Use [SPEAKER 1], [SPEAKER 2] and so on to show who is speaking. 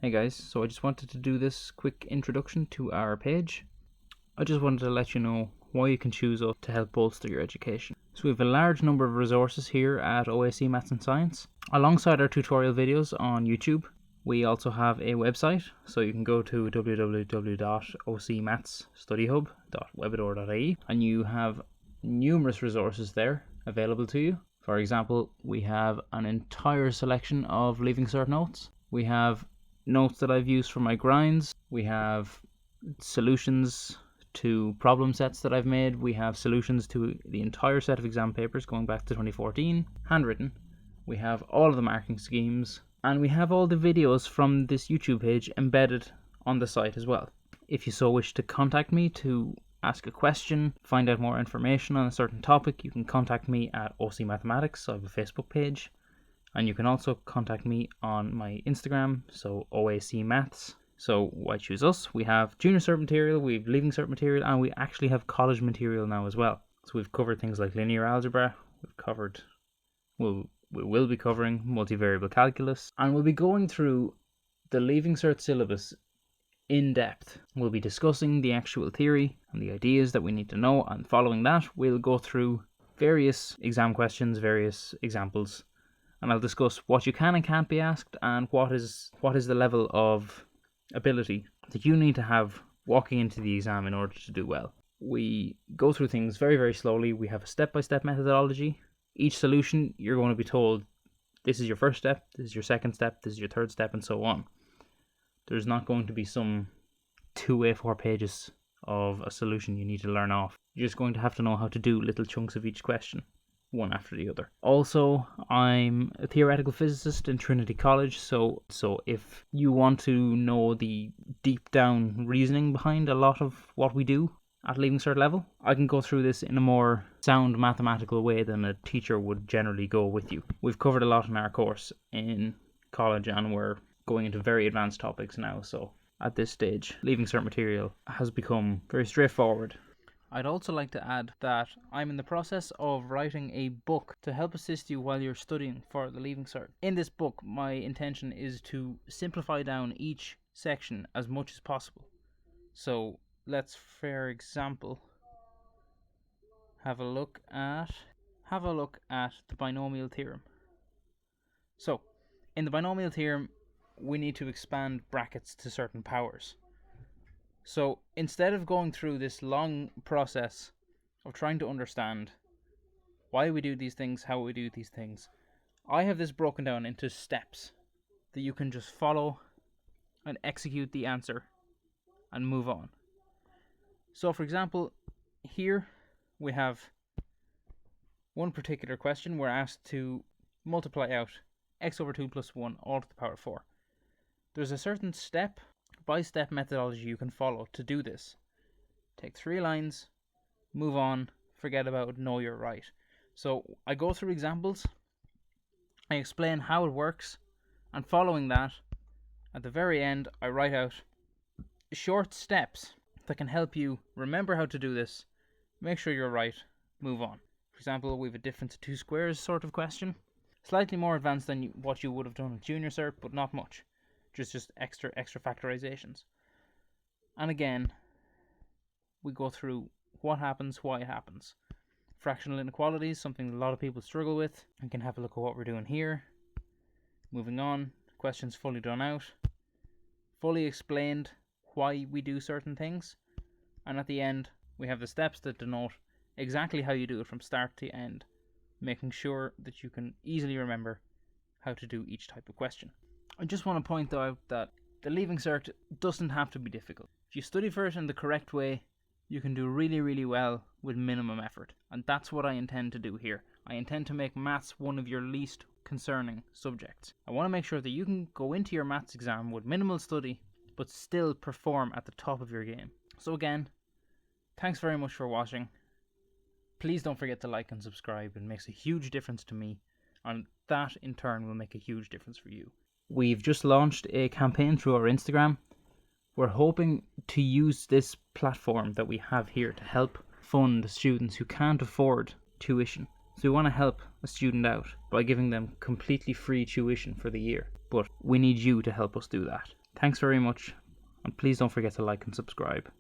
[SPEAKER 1] Hey guys, so I just wanted to do this quick introduction to our page. I just wanted to let you know why you can choose us to help bolster your education. So we have a large number of resources here at OAC Maths and Science. Alongside our tutorial videos on YouTube, we also have a website, so you can go to www.ocmathsstudyhub.webador.ie and you have numerous resources there available to you. For example, we have an entire selection of Leaving Cert notes. We have notes that I've used for my grinds. We have solutions to problem sets that I've made. We have solutions to the entire set of exam papers going back to 2014, handwritten. We have all of the marking schemes, and we have all the videos from this YouTube page embedded on the site as well. If you so wish to contact me to ask a question, find out more information on a certain topic, you can contact me at OC Mathematics. I have a Facebook page. And you can also contact me on my Instagram, so OAC Maths. So why choose us? We have junior cert material, we have leaving cert material, and we actually have college material now as well. So we've covered things like linear algebra, we will be covering multivariable calculus, and we'll be going through the leaving cert syllabus in depth. We'll be discussing the actual theory and the ideas that we need to know, and following that, we'll go through various exam questions, various examples, and I'll discuss what you can and can't be asked and what is the level of ability that you need to have walking into the exam in order to do well. We go through things very, very slowly. We have a step-by-step methodology. Each solution, you're going to be told, this is your first step, this is your second step, this is your third step, and so on. There's not going to be some 2 A4 pages of a solution you need to learn off. You're just going to have to know how to do little chunks of each question, one after the other. Also, I'm a theoretical physicist in Trinity College, so if you want to know the deep down reasoning behind a lot of what we do at Leaving Cert level, I can go through this in a more sound mathematical way than a teacher would generally go with you. We've covered a lot in our course in college and we're going into very advanced topics now, so at this stage, Leaving Cert material has become very straightforward. I'd also like to add that I'm in the process of writing a book to help assist you while you're studying for the Leaving Cert. In this book, my intention is to simplify down each section as much as possible. So let's, for example, have a look at the binomial theorem. So, in the binomial theorem, we need to expand brackets to certain powers. So instead of going through this long process of trying to understand why we do these things, how we do these things, I have this broken down into steps that you can just follow and execute the answer and move on. So for example, here we have one particular question. We're asked to multiply out x over 2 plus 1 all to the power 4. There's a certain step-by-step methodology you can follow to do this. Take 3 lines, move on, forget about know you're right. So I go through examples, I explain how it works, and following that, at the very end, I write out short steps that can help you remember how to do this, make sure you're right, move on. For example, we have a difference of 2 squares sort of question. Slightly more advanced than what you would have done with junior cert, but not much. Just extra factorizations. And again, we go through what happens, why it happens. Fractional inequalities, something a lot of people struggle with. We can have a look at what we're doing here. Moving on, questions fully done out. Fully explained why we do certain things. And at the end, we have the steps that denote exactly how you do it from start to end, making sure that you can easily remember how to do each type of question. I just want to point out that the Leaving Cert doesn't have to be difficult. If you study for it in the correct way, you can do really, really well with minimum effort. And that's what I intend to do here. I intend to make maths one of your least concerning subjects. I want to make sure that you can go into your maths exam with minimal study, but still perform at the top of your game. So again, thanks very much for watching. Please don't forget to like and subscribe. It makes a huge difference to me, and that in turn will make a huge difference for you. We've just launched a campaign through our Instagram. We're hoping to use this platform that we have here to help fund students who can't afford tuition. So we want to help a student out by giving them completely free tuition for the year. But we need you to help us do that. Thanks very much, and please don't forget to like and subscribe.